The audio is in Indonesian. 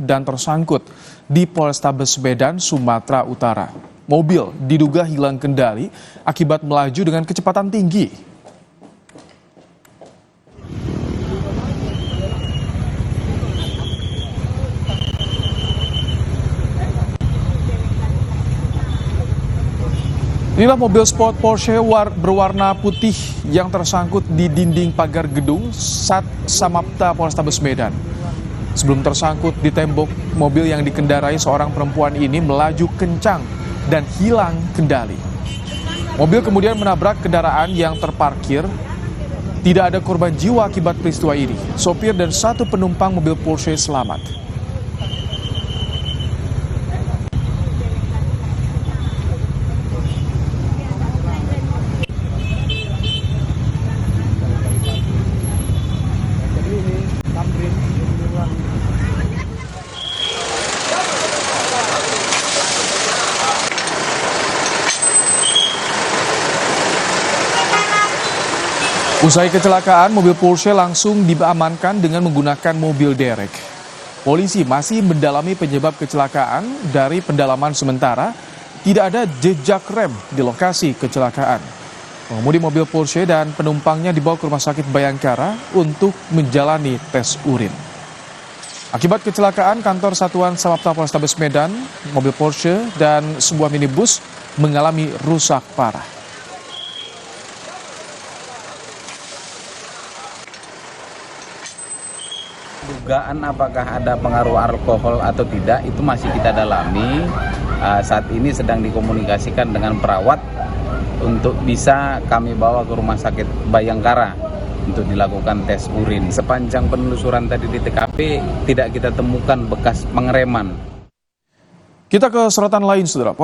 dan tersangkut di Polrestabes Medan, Sumatera Utara. Mobil diduga hilang kendali akibat melaju dengan kecepatan tinggi. Inilah mobil sport Porsche berwarna putih yang tersangkut di dinding pagar gedung Sat Samapta Polrestabes Medan. Sebelum tersangkut di tembok, mobil yang dikendarai seorang perempuan ini melaju kencang dan hilang kendali. Mobil kemudian menabrak kendaraan yang terparkir. Tidak ada korban jiwa akibat peristiwa ini. Sopir dan satu penumpang mobil Porsche selamat. Usai kecelakaan, mobil Porsche langsung diamankan dengan menggunakan mobil derek. Polisi masih mendalami penyebab kecelakaan. Dari pendalaman sementara, tidak ada jejak rem di lokasi kecelakaan. Pengemudi mobil Porsche dan penumpangnya dibawa ke Rumah Sakit Bayangkara untuk menjalani tes urin. Akibat kecelakaan, kantor Satuan Samapta Polrestabes Medan, mobil Porsche dan sebuah minibus mengalami rusak parah. Dugaan apakah ada pengaruh alkohol atau tidak itu masih kita dalami. Saat ini sedang dikomunikasikan dengan perawat untuk bisa kami bawa ke Rumah Sakit Bayangkara untuk dilakukan tes urin. Sepanjang penelusuran tadi di TKP tidak kita temukan bekas pengereman. Kita ke sorotan lain, Saudara.